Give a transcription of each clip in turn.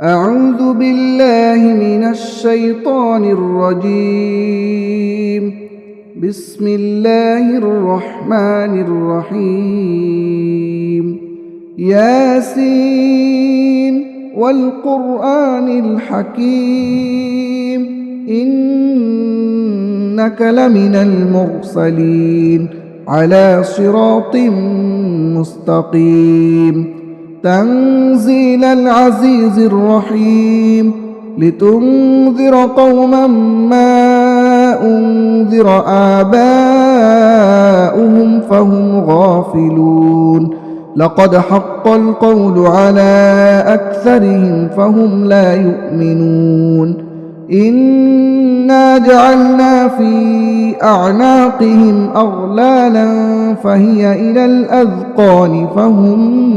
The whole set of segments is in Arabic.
أعوذ بالله من الشيطان الرجيم. بسم الله الرحمن الرحيم. ياسين والقرآن الحكيم إنك لمن المرسلين على صراط مستقيم. تنزيل العزيز الرحيم لتنذر قوما ما أنذر آباؤهم فهم غافلون. لقد حق القول على أكثرهم فهم لا يؤمنون. إنا جعلنا في أعناقهم أغلالا فهي إلى الأذقان فهم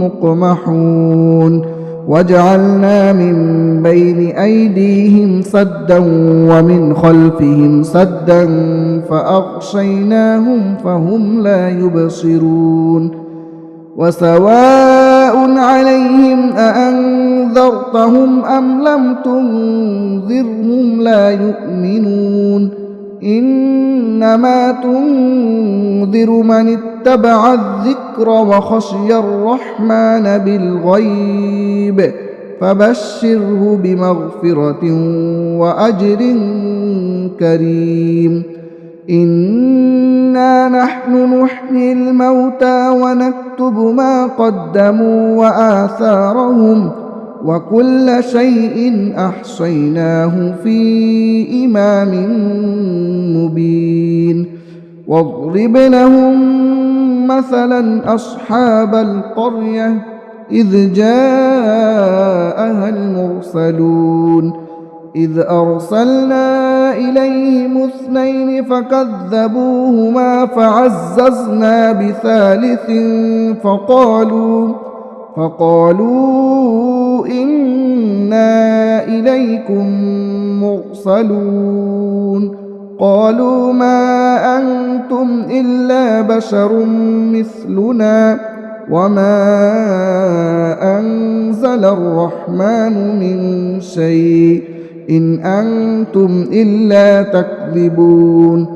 مقمحون. وجعلنا من بين أيديهم سدا ومن خلفهم سدا فأغشيناهم فهم لا يبصرون. وسواء عليهم أأنذرتهم أم لم تنذرهم لا يؤمنون. إنما تنذر من اتبع الذكر وخشي الرحمن بالغيب فبشره بمغفرة وأجر كريم. إنا نحن نحيي الموتى ونكتب ما قدموا وآثارهم وكل شيء أحصيناه في إمام مبين. واضرب لهم مثلا أصحاب القرية إذ جاءها المرسلون إذ أرسلنا إليهم 2 فكذبوهما فعززنا بثالث فقالوا إنا إليكم مرسلون. قالوا ما أنتم إلا بشر مثلنا وما أنزل الرحمن من شيء إن أنتم إلا تكذبون.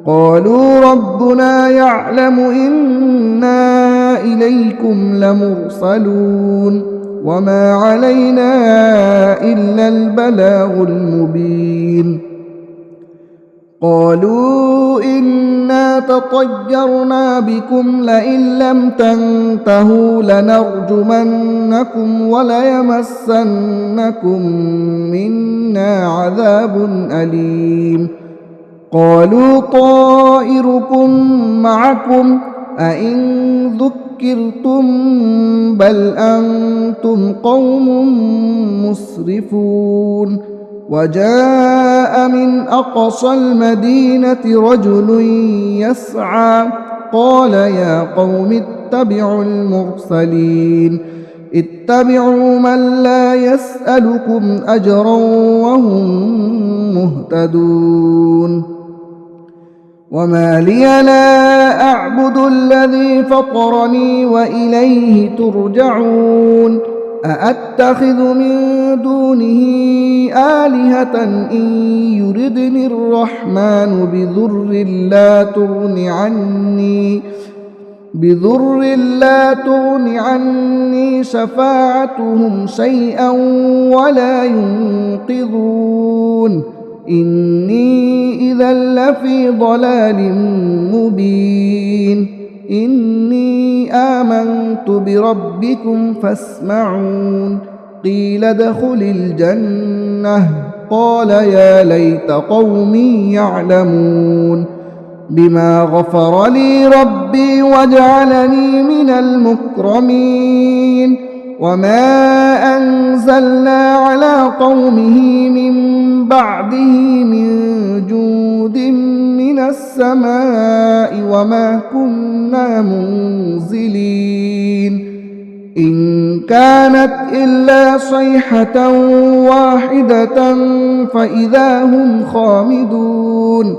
قالوا ربنا يعلم إنا إليكم لمرسلون وما علينا إلا البلاغ المبين. قالوا إنا تطيرنا بكم لئن لم تنتهوا لنرجمنكم وليمسنكم منا عذاب أليم. قالوا طائركم معكم أئن ذكرتم بل أنتم قوم مسرفون. وجاء من أقصى المدينة رجل يسعى قال يا قوم اتبعوا المرسلين اتبعوا من لا يسألكم أجرا وهم مهتدون. وما لي لا أعبد الذي فطرني وإليه ترجعون. أأتخذ من دونه آلهة إن يردني الرحمن بضر لا تغن عني شفاعتهم شيئا ولا ينقذون. إني إذا لفي ضلال مبين. إني آمنت بربكم فاسمعون. قيل ادخل الجنة قال يا ليت قومي يعلمون بما غفر لي ربي وجعلني من المكرمين. وما أنزلنا على قومه من بعده من جود من السماء وما كنا منزلين. إن كانت إلا صيحة واحدة فإذا هم خامدون.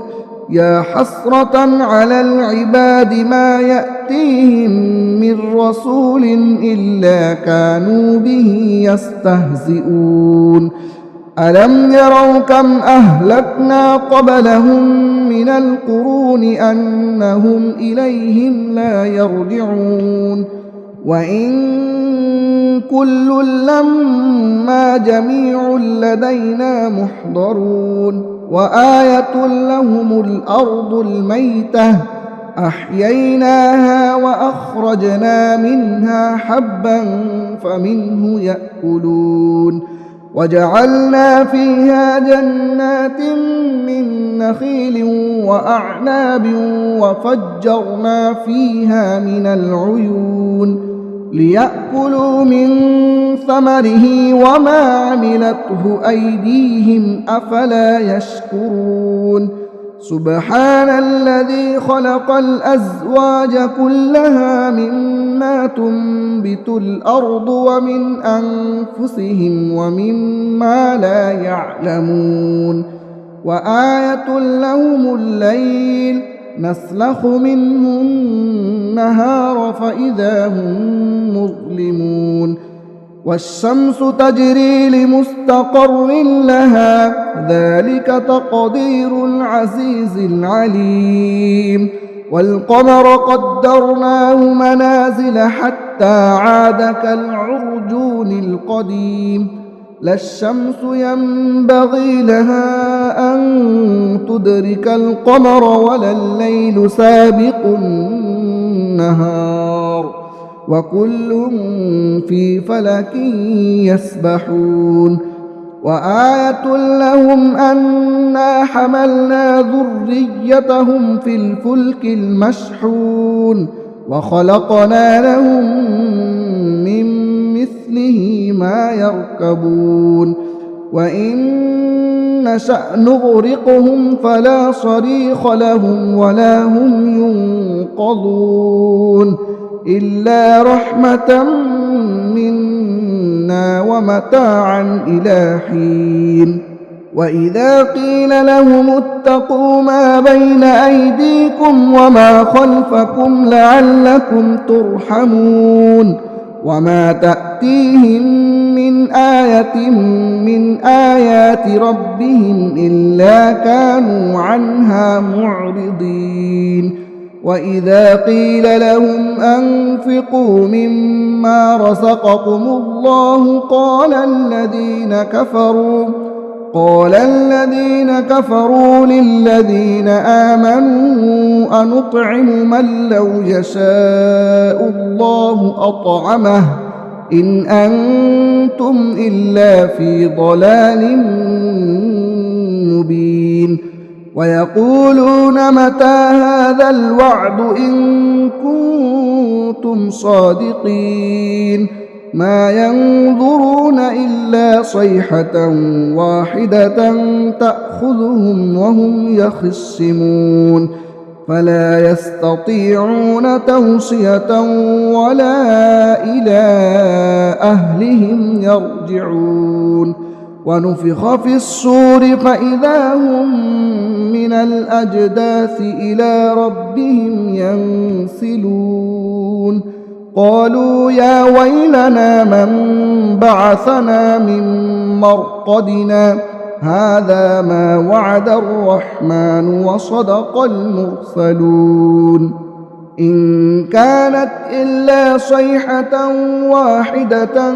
يا حسرة على العباد ما يأتيهم من رسول إلا كانوا به يستهزئون ألم يروا كم أهلكنا قبلهم من القرون أنهم إليهم لا يرجعون وإن كل لما جميع لدينا محضرون وآية لهم الأرض الميتة أحييناها وأخرجنا منها حبا فمنه يأكلون وجعلنا فيها جنات من نخيل وأعناب وفجرنا فيها من العيون ليأكلوا من ثمره وما عملته أيديهم أفلا يشكرون سبحان الذي خلق الأزواج كلها مما تنبت الأرض ومن أنفسهم ومما لا يعلمون وآية لهم الليل نسلخ منه النهار فإذا هم مظلمون والشمس تجري لمستقر لها ذلك تقدير العزيز العليم والقمر قدرناه منازل حتى عاد كالعرجون القديم لا الشمس ينبغي لها أن تدرك القمر ولا الليل سابق النهار وكل في فلك يسبحون وآية لهم أنا حملنا ذريتهم في الفلك المشحون وخلقنا لهم من مثله ما يركبون وإن نشأ نغرقهم فلا صريخ لهم ولا هم ينقذون إلا رحمة منا ومتاعا إلى حين وإذا قيل لهم اتقوا ما بين أيديكم وما خلفكم لعلكم ترحمون وما تأتيهم من آية من آيات ربهم إلا كانوا عنها معرضين وإذا قيل لهم أنفقوا مما رزقكم الله قال الذين كفروا للذين آمنوا أنطعم من لو يشاء الله أطعمه إن أنتم إلا في ضلال مبين ويقولون متى هذا الوعد إن كنتم صادقين ما ينظرون إلا صيحة واحدة تأخذهم وهم يخصمون فلا يستطيعون توصية ولا إلى أهلهم يرجعون ونفخ في الصور فإذا هم من الأجداث إلى ربهم ينسلون قالوا يا ويلنا من بعثنا من مرقدنا هذا ما وعد الرحمن وصدق المرسلون إن كانت إلا صيحة واحدة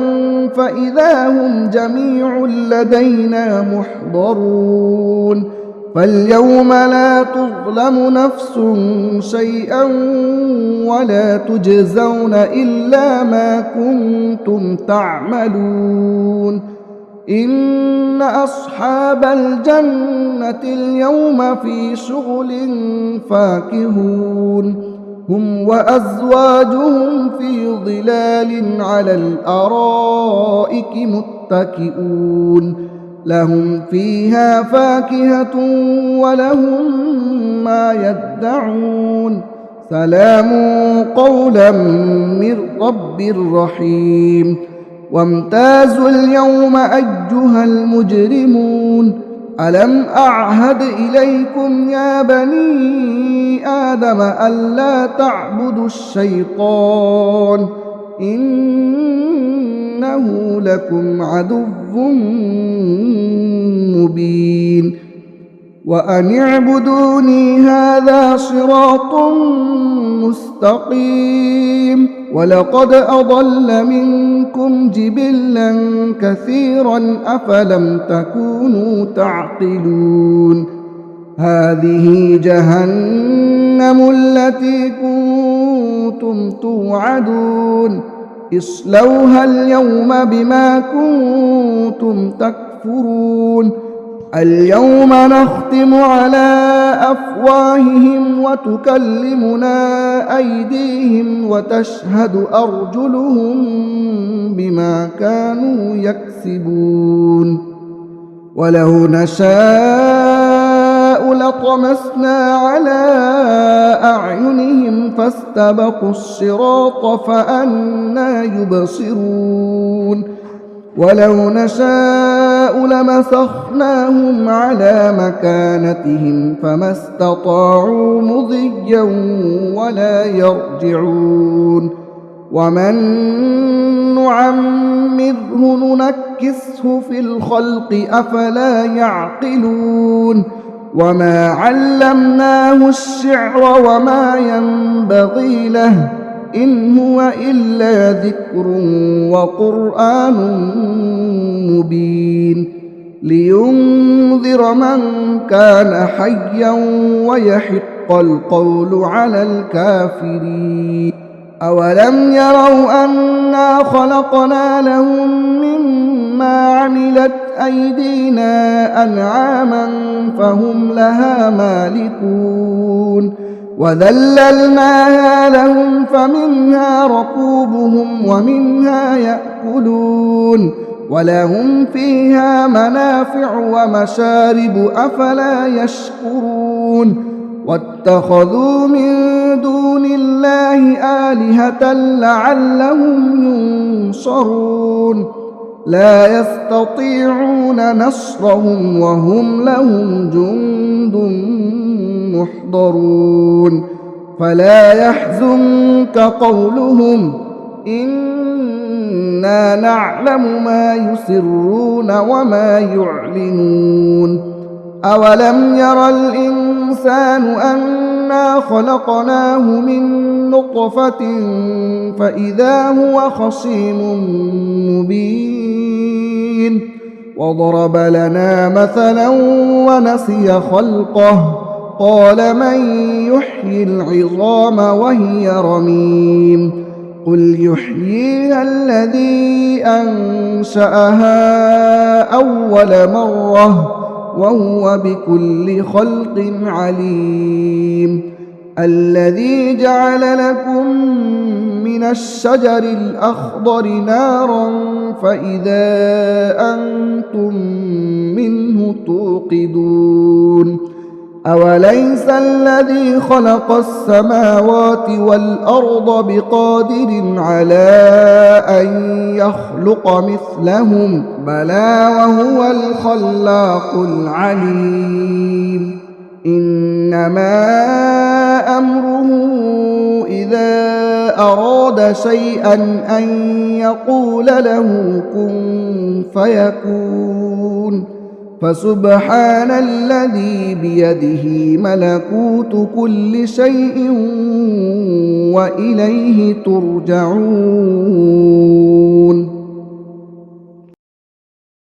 فإذا هم جميع لدينا محضرون فاليوم لا تظلم نفس شيئا ولا تجزون إلا ما كنتم تعملون إن أصحاب الجنة اليوم في شغل فاكهون هم وأزواجهم في ظلال على الأرائك متكئون لهم فيها فاكهة ولهم ما يدعون سلام قولا من رب رحيم وامتازوا اليوم أيها المجرمون ألم أعهد إليكم يا بني آدم ألا تعبدوا الشيطان إنه لكم عدو مبين وأن اعبدوني هذا صراط مستقيم ولقد أضل منكم جبلا كثيرا أفلم تكونوا تعقلون هذه جهنم التي كنتم توعدون اصلوها اليوم بما كنتم تكفرون اليوم نختم على أفواههم وتكلمنا أيديهم وتشهد أرجلهم بما كانوا يكسبون ولو نشاء لطمسنا على أعينهم فاستبقوا الصراط فأنى يبصرون ولو نشاء لمسخناهم على مكانتهم فما استطاعوا مضيا ولا يرجعون ومن نعمره ننكسه في الخلق أفلا يعقلون وما علمناه الشعر وما ينبغي له إن هو إلا ذكر وقرآن مبين لينذر من كان حيا ويحق القول على الكافرين أولم يروا أنا خلقنا لهم مما عملت أيدينا أنعاما فهم لها مالكون وذللناها لهم فمنها ركوبهم ومنها يأكلون ولهم فيها منافع ومشارب أفلا يشكرون واتخذوا من دون الله آلهة لعلهم ينصرون لا يستطيعون نصرهم وهم لهم جند محضرون فلا يحزنك قولهم إنا نعلم ما يسرون وما يعلنون أولم ير الإنسان أنا خلقناه من نطفة فإذا هو خصيم مبين وضرب لنا مثلا ونسي خلقه قال من يحيي العظام وهي رميم قل يحييها الذي أنشأها أول مرة وهو بكل خلق عليم الذي جعل لكم من الشجر الأخضر نارا فإذا أنتم منه توقدون أوليس الذي خلق السماوات والأرض بقادر على أن يخلق مثلهم بلى وهو الخلاق العليم إنما أمره إذا أراد شيئا أن يقول له كن فيكون فسبحان الذي بيده ملكوت كل شيء وإليه ترجعون